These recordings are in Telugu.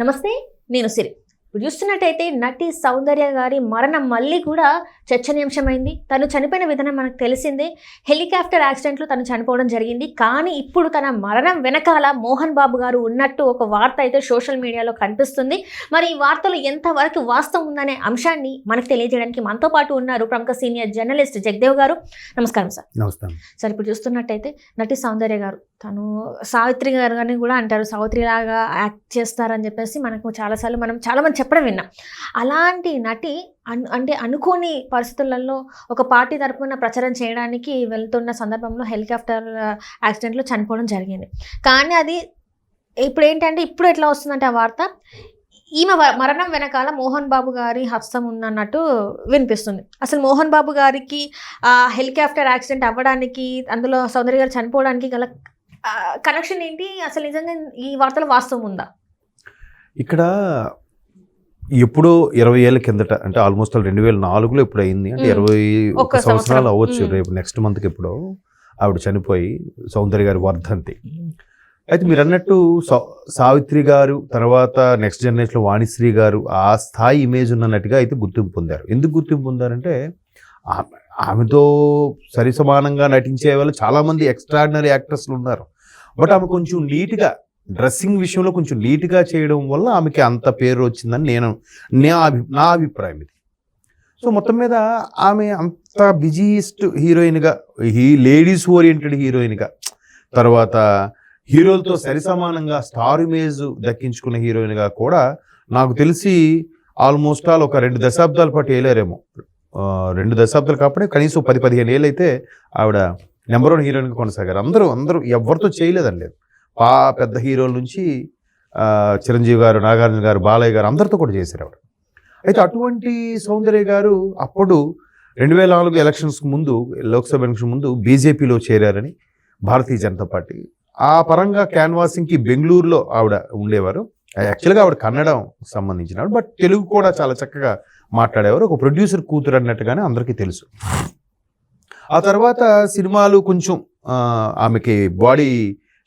నమస్తే, నేను సిరి. ఇప్పుడు చూస్తున్నట్టయితే నటి సౌందర్య గారి మరణం మళ్ళీ కూడా చర్చనీయాంశమైంది. తను చనిపోయిన విధానం మనకు తెలిసిందే. హెలికాప్టర్ యాక్సిడెంట్లో తను చనిపోవడం జరిగింది. కానీ ఇప్పుడు తన మరణం వెనకాల మోహన్ బాబు గారు ఉన్నట్టు ఒక వార్త అయితే సోషల్ మీడియాలో కనిపిస్తుంది. మరి ఈ వార్తలో ఎంతవరకు వాస్తవం ఉందనే అంశాన్ని మనకు తెలియజేయడానికి మనతో పాటు ఉన్నారు ప్రముఖ సీనియర్ జర్నలిస్ట్ జగదేవ్ గారు. నమస్కారం సార్. నమస్కారం సార్, ఇప్పుడు చూస్తున్నట్టయితే నటి సౌందర్య గారు తను సావిత్రి గారు అని కూడా అంటారు, సావిత్రిలాగా యాక్ట్ చేస్తారని చెప్పేసి మనకు చాలాసార్లు మనం చాలామంది చెప్పడం విన్నాం. అలాంటి నటి అంటే అనుకోని పరిస్థితులలో ఒక పార్టీ తరపున ప్రచారం చేయడానికి వెళ్తున్న సందర్భంలో హెలికాప్టర్ యాక్సిడెంట్లో చనిపోవడం జరిగింది. కానీ అది ఇప్పుడు ఏంటంటే ఇప్పుడు ఎట్లా వస్తుందంటే ఆ వార్త ఈమె మరణం వెనకాల మోహన్ బాబు గారి హస్తం ఉందన్నట్టు వినిపిస్తుంది. అసలు మోహన్ బాబు గారికి హెలికాప్టర్ యాక్సిడెంట్ అవ్వడానికి, అందులో సౌందర్య గారు చనిపోవడానికి గల కనెక్షన్ ఏంటి? అసలు నిజంగా ఈ వార్తలో వాస్తవం ఉందా? ఇక్కడ ఎప్పుడో 20 ఏళ్ళ కిందట, అంటే ఆల్మోస్ట్ 2004లో ఇప్పుడు అయింది, అంటే 21 సంవత్సరాలు అవ్వచ్చు. రేపు నెక్స్ట్ మంత్కి ఎప్పుడో ఆవిడ చనిపోయి, సౌందర్య గారి వర్ధంతి. అయితే మీరు అన్నట్టు సావిత్రి గారు తర్వాత నెక్స్ట్ జనరేషన్లో వాణిశ్రీ గారు ఆ స్థాయి ఇమేజ్ ఉన్న నటిగా అయితే గుర్తింపు పొందారు. ఎందుకు గుర్తింపు పొందారంటే ఆమెతో సరి సమానంగా నటించే వాళ్ళు చాలామంది ఎక్స్ట్రాడినరీ యాక్టర్స్లు ఉన్నారు. బట్ ఆమె కొంచెం నీట్గా డ్రెస్సింగ్ విషయంలో కొంచెం నీట్గా చేయడం వల్ల ఆమెకి అంత పేరు వచ్చిందని నా అభిప్రాయం ఇది. సో మొత్తం మీద ఆమె అంత బిజీయెస్ట్ హీరోయిన్గా, లేడీస్ ఓరియంటెడ్ హీరోయిన్గా, తర్వాత హీరోలతో సరిసమానంగా స్టార్ ఇమేజ్ దక్కించుకున్న హీరోయిన్గా కూడా నాకు తెలిసి ఆల్మోస్ట్ ఒక 2 దశాబ్దాల పాటు వేయలేరేమో. 2 దశాబ్దాలు కాకపోతే కనీసం 10-15 ఏళ్ళు అయితే ఆవిడ నెంబర్ 1 హీరోయిన్గా కొనసాగారు. అందరూ ఎవరితో చేయలేదండి. పెద్ద హీరోల నుంచి చిరంజీవి గారు, నాగార్జున గారు, బాలయ్య గారు అందరితో కూడా చేశారు ఆవిడ. అయితే అటువంటి సౌందర్య గారు అప్పుడు 2004 ఎలక్షన్స్కి ముందు, లోక్సభ ఎలక్షన్ ముందు బీజేపీలో చేరారని, భారతీయ జనతా పార్టీ ఆ పరంగా క్యాన్వాసింగ్కి బెంగళూరులో ఆవిడ ఉండేవారు. యాక్చువల్గా ఆవిడ కన్నడం సంబంధించిన ఆవిడ, బట్ తెలుగు కూడా చాలా చక్కగా మాట్లాడేవారు. ఒక ప్రొడ్యూసర్ కూతురు అన్నట్టుగానే అందరికీ తెలుసు. ఆ తర్వాత సినిమాలు కొంచెం ఆమెకి బాడీ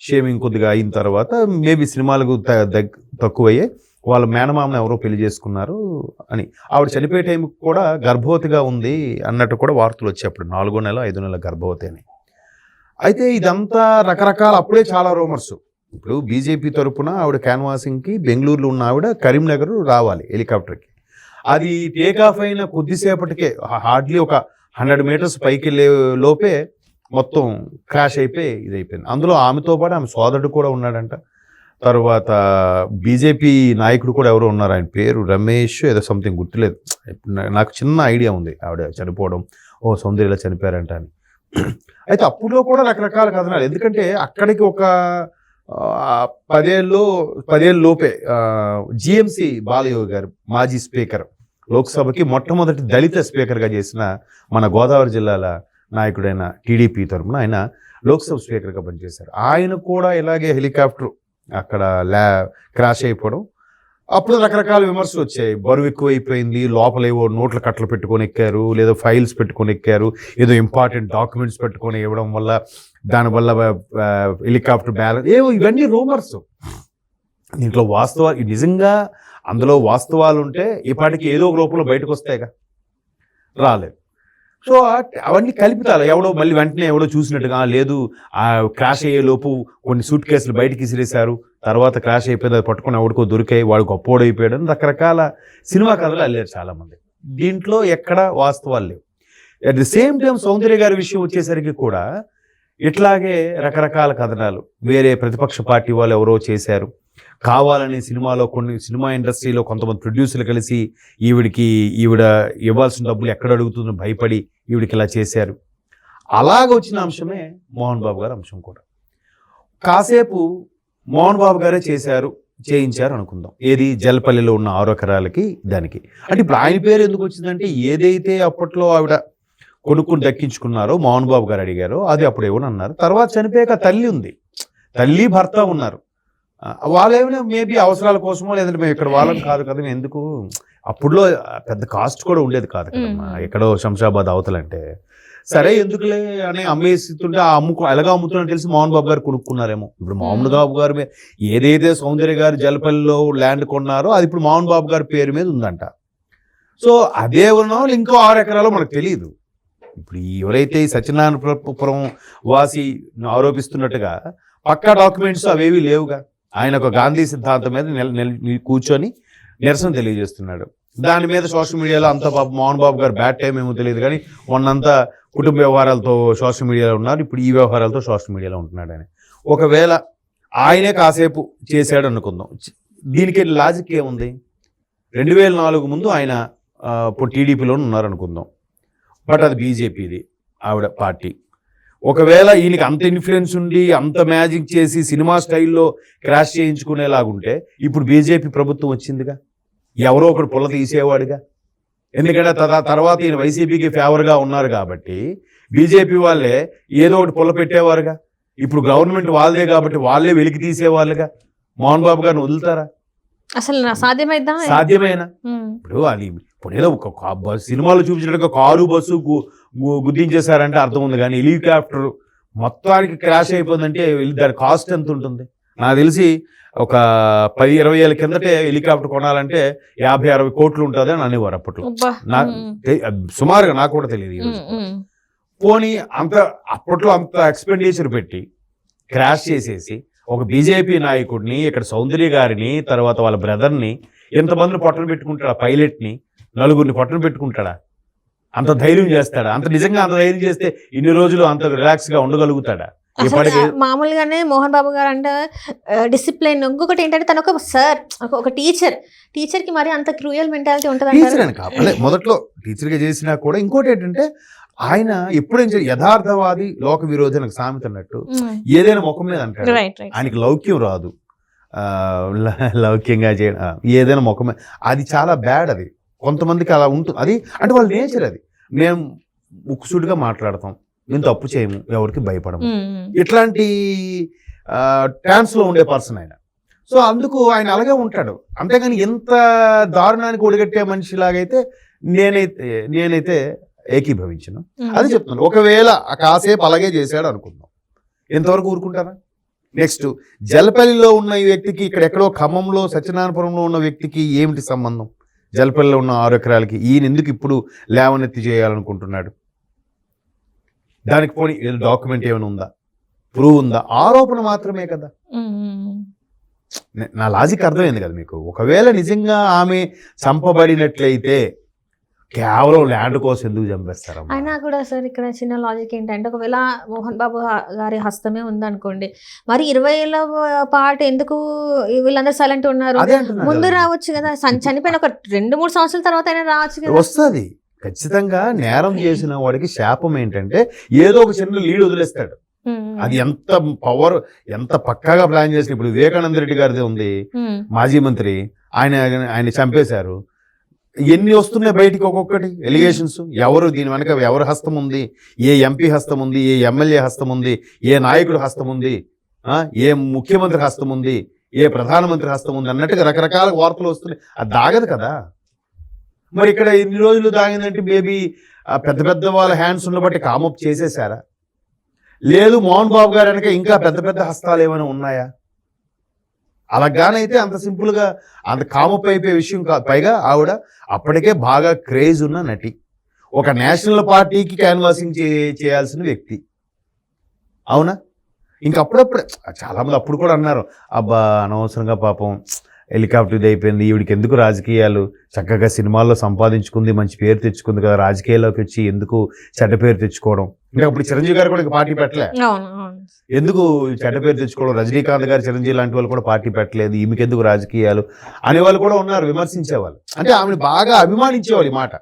షేమింగ్ కొద్దిగా అయిన తర్వాత మేబీ సినిమాలకు తక్కువయ్యాయి. వాళ్ళ మేనమామను ఎవరో పెళ్లి చేసుకున్నారు అని, ఆవిడ చనిపోయే టైంకి కూడా గర్భవతిగా ఉంది అన్నట్టు కూడా వార్తలు వచ్చాయి. అప్పుడు 4వ నెల 5వ నెల గర్భవతి అని. అయితే ఇదంతా రకరకాల అప్పుడే చాలా రూమర్స్. ఇప్పుడు బీజేపీ తరఫున ఆవిడ క్యాన్వాసింగ్కి బెంగళూరులో ఉన్న ఆవిడ కరీంనగర్ రావాలి హెలికాప్టర్కి. అది టేక్ ఆఫ్ అయిన కొద్దిసేపటికే, హార్డ్లీ ఒక 100 మీటర్స్ పైకి వెళ్ళే లోపే మొత్తం క్రాష్ అయిపోయి ఇదైపోయింది. అందులో ఆమెతో పాటు ఆమె సోదరుడు కూడా ఉన్నాడంట. తర్వాత బీజేపీ నాయకుడు కూడా ఎవరో ఉన్నారు, ఆయన పేరు రమేష్ ఏదో సంథింగ్ గుర్తులేదు. నాకు చిన్న ఐడియా ఉంది ఆవిడ చనిపోవడం, సౌందర్యలా చనిపోయారంట అని. అయితే అప్పుడులో కూడా రకరకాల కథనాలు. ఎందుకంటే అక్కడికి ఒక 10 ఏళ్ళ లోపే జిఎంసి బాలయోగి గారు, మాజీ స్పీకర్, లోక్సభకి మొట్టమొదటి దళిత స్పీకర్గా చేసిన మన గోదావరి జిల్లాల నాయకుడైన టీడీపీ తరఫున ఆయన లోక్సభ స్పీకర్గా పనిచేశారు. ఆయన కూడా ఇలాగే హెలికాప్టర్ అక్కడ క్రాష్ అయిపోవడం, అప్పుడు రకరకాల విమర్శలు వచ్చాయి. బరువు ఎక్కువైపోయింది, లోపల ఏవో నోట్ల కట్టలు పెట్టుకొని ఎక్కారు, లేదా ఫైల్స్ పెట్టుకొని ఎక్కారు, ఏదో ఇంపార్టెంట్ డాక్యుమెంట్స్ పెట్టుకొని ఇవ్వడం వల్ల దానివల్ల హెలికాప్టర్ బ్యాలెన్స్ ఏవో, ఇవన్నీ రూమర్స్. దీంట్లో వాస్తవాలు నిజంగా అందులో వాస్తవాలు ఉంటే ఈ పాటికి ఏదో ఒక రూపంలో బయటకు వస్తాయిగా, రాలేదు. సో అవన్నీ కల్పితాలు. ఎవడో మళ్ళీ వెంటనే ఎవడో చూసినట్టుగా, లేదు క్రాష్ అయ్యే లోపు కొన్ని సూట్ కేసులు బయటకి విసిరేశారు, తర్వాత క్రాష్ అయిపోయింది, అది పట్టుకుని ఎవడికో దొరికాయి, వాడు గొప్పోడు అయిపోయాడు అని రకరకాల సినిమా కథలు అల్లారు చాలామంది. దీంట్లో ఎక్కడ వాస్తవాలు లేవు. అట్ ది సేమ్ టైం సౌందర్య గారి విషయం వచ్చేసరికి కూడా ఇట్లాగే రకరకాల కథనాలు. వేరే ప్రతిపక్ష పార్టీ వాళ్ళు ఎవరో చేశారు కావాలని, సినిమా ఇండస్ట్రీలో కొంతమంది ప్రొడ్యూసర్లు కలిసి ఈవిడ ఇవ్వాల్సిన డబ్బులు ఎక్కడ అడుగుతుందో భయపడి ఈవిడికి ఇలా చేశారు. అలాగ వచ్చిన అంశమే మోహన్ బాబు గారి అంశం కూడా. కాసేపు మోహన్ బాబు గారే చేయించారు అనుకుందాం. ఏది, జల్పల్లిలో ఉన్న 6 ఎకరాలకి దానికి. అంటే ఇప్పుడు ఆయన పేరు ఎందుకు వచ్చిందంటే, ఏదైతే అప్పట్లో ఆవిడ కొనుక్కుని దక్కించుకున్నారో మోహన్ బాబు గారు అడిగారో అది అప్పుడు ఏమన్నారు. తర్వాత చనిపోయాక తల్లి ఉంది, తల్లి భర్త ఉన్నారు. వాళ్ళేమైనా మేబీ అవసరాల కోసమో, లేదంటే మేము ఇక్కడ వాళ్ళని కాదు కదా, మేము ఎందుకు, అప్పుడులో పెద్ద కాస్ట్ కూడా ఉండేది కాదు కదమ్మా, ఎక్కడో శంషాబాద్ అవతలంటే. సరే ఎందుకులే అని అమ్మేస్తుంటే ఆ ఎలాగో అమ్ముతున్నా తెలిసి మోహన్ బాబు గారు కొనుక్కున్నారేమో. ఇప్పుడు మోహన్ బాబు గారి మీద ఏదైతే సౌందర్య గారు జలపల్లిలో ల్యాండ్ కొన్నారో అది ఇప్పుడు మోహన్ బాబు గారి పేరు మీద ఉందంట. సో అదే ఉన్న ఇంకో 6 ఎకరాలు మనకు తెలియదు. ఇప్పుడు ఎవరైతే ఈ సత్యనారాయణపురం వాసి ఆరోపిస్తున్నట్టుగా పక్కా డాక్యుమెంట్స్ అవేవి లేవుగా. ఆయన ఒక గాంధీ సిద్ధాంతం మీద కూర్చొని నిరసన తెలియజేస్తున్నాడు. దాని మీద సోషల్ మీడియాలో అంతా పాప మోహన్ బాబు గారు బ్యాడ్ టైం ఏమో తెలియదు కానీ మొన్నంతా కుటుంబ వ్యవహారాలతో సోషల్ మీడియాలో ఉన్నారు, ఇప్పుడు ఈ వ్యవహారాలతో సోషల్ మీడియాలో ఉంటున్నాడు అని. ఒకవేళ ఆయనే కాసేపు చేశాడు అనుకుందాం, దీనికి లాజిక్ ఏముంది? 2004 ముందు ఆయన టీడీపీలో ఉన్నారనుకుందాం, బట్ అది బీజేపీది ఆవిడ పార్టీ. ఒకవేళ ఈయనకి అంత ఇన్ఫ్లుయెన్స్ ఉండి అంత మ్యాజిక్ చేసి సినిమా స్టైల్లో క్రాష్ చేయించుకునేలాగుంటే ఇప్పుడు బీజేపీ ప్రభుత్వం వచ్చిందిగా, ఎవరో ఒకడు పుల్ల తీసేవాడుగా. ఎందుకంటే తర్వాత ఈయన వైసీపీకి ఫేవర్గా ఉన్నారు కాబట్టి బీజేపీ వాళ్ళే ఏదో ఒకటి పుల్ల పెట్టేవారుగా. ఇప్పుడు గవర్నమెంట్ వాళ్ళదే కాబట్టి వాళ్ళే వెలికి తీసేవాళ్ళుగా. మోహన్ బాబు గారిని వదులుతారా? అసలు సాధ్యమేనా? ఇప్పుడు అది ఇప్పుడు ఏదో ఒక సినిమాలో చూపించినట్టుగా కారు బస్సు గుద్దించేశారంటే అర్థం ఉంది, కానీ హెలికాప్టర్ మొత్తానికి క్రాష్ అయిపోయిందంటే దాని కాస్ట్ ఎంత ఉంటుంది? నాకు తెలిసి ఒక 10-20 ఏళ్ళ కిందటే హెలికాప్టర్ కొనాలంటే 50-60 కోట్లు ఉంటుంది అని అనేవారు అప్పట్లో. సుమారుగా నాకు కూడా తెలియదు. పోనీ అప్పట్లో అంత ఎక్స్పెండిచర్ పెట్టి క్రాష్ చేసేసి ఒక బీజేపీ నాయకుడిని, ఇక్కడ సౌందర్య గారిని, తర్వాత వాళ్ళ బ్రదర్ని ఎంతమందిని పొట్టన పెట్టుకుంటాడా? పైలట్ని 4గురిని పొట్టన పెట్టుకుంటాడా? అంత ధైర్యం చేస్తాడా? నిజంగా అంత ధైర్యం చేస్తే ఇన్ని రోజులు అంత రిలాక్స్ గా ఉండగలుగుతాడా? మామూలుగానే మోహన్ బాబు గారు అంటే డిసిప్లిన్. ఇంకొకటి ఏంటంటే తను ఒక సార్, ఒక టీచర్ కి మరి అంత క్రూయల్ మెంటాలిటీ ఉంటుంది. మొదట్లో టీచర్ గా చేసినా కూడా ఇంకోటి ఏంటంటే ఆయన ఎప్పుడేం యథార్థవాది లోక విరోధి నాకు సామెత అన్నట్టు ఏదైనా ముఖం మీద అంటాడు. ఆయనకి లౌక్యం రాదు, లౌక్యంగా చేయడం ఏదైనా ముఖం మీద, అది చాలా బ్యాడ్. అది కొంతమందికి అలా ఉంటుంది, అది అంటే వాళ్ళ నేచర్. అది మేము ముక్కుసూటిగా మాట్లాడతాం, మేము తప్పు చేయము, ఎవరికి భయపడము, ఇట్లాంటి ట్రాన్స్లో ఉండే పర్సన్ ఆయన. సో అందుకు ఆయన అలాగే ఉంటాడు. అంతేగాని ఎంత దారుణానికి ఒడిగట్టే మనిషిలాగైతే నేనైతే ఏకీభవించను. అది చెప్తున్నాను. ఒకవేళ కాసేపు అలాగే చేశాడు అనుకుందాం, ఎంతవరకు ఊరుకుంటారా? నెక్స్ట్ జలపల్లిలో ఉన్న ఈ వ్యక్తికి ఇక్కడ ఎక్కడో ఖమ్మంలో సత్యనారాయణపురంలో ఉన్న వ్యక్తికి ఏమిటి సంబంధం? జలపల్లిలో ఉన్న 6 ఎకరాలకి ఈయన ఎందుకు ఇప్పుడు లేవనెత్తి చేయాలనుకుంటున్నాడు? దానికి పోనీ డాక్యుమెంట్ ఏమైనా ఉందా? ప్రూవ్ ఉందా? ఆరోపణ మాత్రమే కదా. నా లాజిక్ అర్థమైంది కదా మీకు. ఒకవేళ నిజంగా ఆమె చంపబడినట్లయితే కేవలం ల్యాండ్ కోసం ఎందుకు చంపేస్తారు? అయినా కూడా సార్ ఇక్కడ చిన్న లాజిక్ ఏంటంటే, ఒకవేళ మోహన్ బాబు గారి హస్తమే ఉందనుకోండి, మరి 20 ఏళ్ళ పాటు ఎందుకు వీళ్ళందరూ సైలెంట్ ఉన్నారు? ముందు రావచ్చు కదా, చనిపోయిన ఒక 2-3 సంవత్సరాల తర్వాత అయినా రావచ్చు కదా. వస్తుంది ఖచ్చితంగా. నేరం చేసిన వాడికి శాపం ఏంటంటే ఏదో ఒక చిన్న లీడ్ వదిలేస్తాడు. అది ఎంత పవర్, ఎంత పక్కాగా ప్లాన్ చేసిన. ఇప్పుడు వివేకానంద రెడ్డి గారిది ఉంది, మాజీ మంత్రి, ఆయన చంపేశారు. ఎన్ని వస్తున్నాయి బయటికి ఒక్కొక్కటి ఎలిగేషన్స్. ఎవరు దీని వెనక ఎవరి హస్తం ఉంది? ఏ ఎంపీ హస్తం ఉంది? ఏ ఎమ్మెల్యే హస్తం ఉంది? ఏ నాయకుడు హస్తం ఉంది? ఏ ముఖ్యమంత్రి హస్తం ఉంది? ఏ ప్రధానమంత్రి హస్తం ఉంది అన్నట్టుగా రకరకాల వార్తలు వస్తున్నాయి. అది దాగదు కదా. మరి ఇక్కడ ఇన్ని రోజులు దాగిందంటే మేబీ పెద్ద పెద్ద వాళ్ళ హ్యాండ్స్ ఉన్న బట్టి కామప్ చేసేసారా? లేదు మోహన్ బాబు గారు వెనక ఇంకా పెద్ద పెద్ద హస్తాలు ఏమైనా ఉన్నాయా? అలాగానైతే అంత సింపుల్గా అంత కామప్ అయిపోయే విషయం కాదు. పైగా ఆవిడ అప్పటికే బాగా క్రేజ్ ఉన్న నటి, ఒక నేషనల్ పార్టీకి క్యాన్వాసింగ్ చేయాల్సిన వ్యక్తి, అవునా? ఇంకప్పుడప్పుడు చాలామంది అప్పుడు కూడా అన్నారు, అబ్బా అనవసరంగా పాపం హెలికాప్టర్ ఇది అయిపోయింది, ఈవిడికి ఎందుకు రాజకీయాలు, చక్కగా సినిమాల్లో సంపాదించుకుంది, మంచి పేరు తెచ్చుకుంది కదా, రాజకీయాల్లోకి వచ్చి ఎందుకు చెడ్డ పేరు తెచ్చుకోవడం. ఇంకా అప్పుడు చిరంజీవి గారు కూడా ఇంకా పార్టీ పెట్టలే, ఎందుకు చెడ్డ పేరు తెచ్చుకోవడం. రజనీకాంత్ గారు, చిరంజీవి లాంటి వాళ్ళు కూడా పార్టీ పెట్టలేదు, ఈమెకి ఎందుకు రాజకీయాలు అనేవాళ్ళు కూడా ఉన్నారు, విమర్శించేవాళ్ళు. అంటే ఆమెను బాగా అభిమానించేవాళ్ళు. ఈ మాట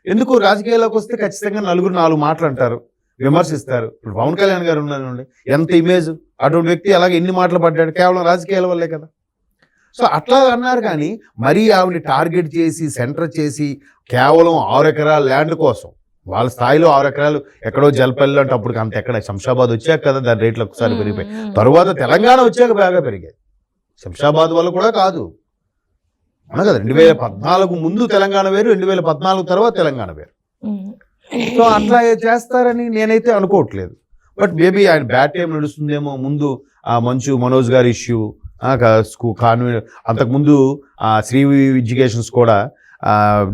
ఎందుకు రాజకీయాల్లోకి వస్తే ఖచ్చితంగా 4 మాటలు అంటారు, విమర్శిస్తారు. ఇప్పుడు పవన్ కళ్యాణ్ గారు ఉన్నారండి, ఎంత ఇమేజ్, అటువంటి వ్యక్తి అలాగే ఎన్ని మాటలు పడ్డాడు, కేవలం రాజకీయాల వల్లే కదా. సో అట్లా అన్నారు. కానీ మరీ ఆవిడని టార్గెట్ చేసి సెంటర్ చేసి కేవలం 6 ఎకరాల ల్యాండ్ కోసం, వాళ్ళ స్థాయిలో 6 ఎకరాలు ఎక్కడో జలపల్లి అంటే అప్పటికి అంత ఎక్కడ, శంషాబాద్ వచ్చాక కదా దాని రేట్లు ఒకసారి పెరిగిపోయి, తరువాత తెలంగాణ వచ్చాక బాగా పెరిగాయి. శంషాబాద్ వల్ల కూడా కాదు, అవునా కదా. 2014 ముందు తెలంగాణ వేరు, 2014 తర్వాత తెలంగాణ వేరు. సో అట్లా చేస్తారని నేనైతే అనుకోవట్లేదు. బట్ మేబీ ఆయన బ్యాడ్ టైం నడుస్తుందేమో. ముందు ఆ మంచు మనోజ్ గారి ఇష్యూ, కాన్వెంట్, అంతకుముందు శ్రీ ఎడ్యుకేషన్స్ కూడా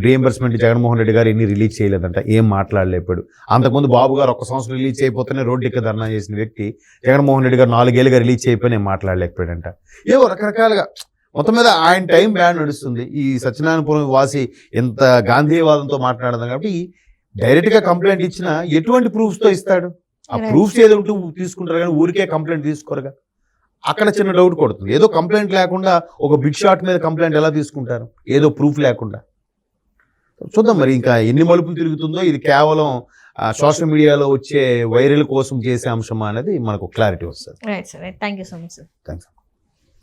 రీఎంబర్స్మెంట్ జగన్మోహన్ రెడ్డి గారు ఎన్ని రిలీజ్ చేయలేదంట, ఏం మాట్లాడలేపాడు. అంతకుముందు బాబు గారు 1 సంవత్సరం రిలీజ్ చేయకపోతేనే రోడ్డు ఎక్క ధర్నా చేసిన వ్యక్తి జగన్మోహన్ రెడ్డి గారు 4 ఏళ్ళుగా రిలీజ్ చేయకపోయి నేను మాట్లాడలేకపోయాడంట. ఏవో రకరకాలుగా మొత్తం మీద ఆయన టైం బ్యాడ్ నడుస్తుంది. ఈ సత్యనారాయణపురం వాసి ఎంత గాంధీవాదంతో మాట్లాడదాం కాబట్టి డైరెక్ట్గా కంప్లైంట్ ఇచ్చినా ఎటువంటి ప్రూఫ్స్తో ఇస్తాడు? ఆ ప్రూఫ్స్ ఏదో ఉంటూ తీసుకుంటారు కానీ ఊరికే కంప్లైంట్ తీసుకోరుగా. అక్కడ చిన్న డౌట్ కొడుతుంది. ఏదో కంప్లైంట్ లేకుండా ఒక బిగ్ షాట్ మీద కంప్లైంట్ ఎలా తీసుకుంటారు, ఏదో ప్రూఫ్ లేకుండా? చూద్దాం మరి ఇంకా ఎన్ని మలుపులు తిరుగుతుందో. ఇది కేవలం సోషల్ మీడియాలో వచ్చే వైరల్ కోసం చేసే అంశమా అనేది మనకు క్లారిటీ వస్తుంది. Right sir, thank you so much sir. Thanks.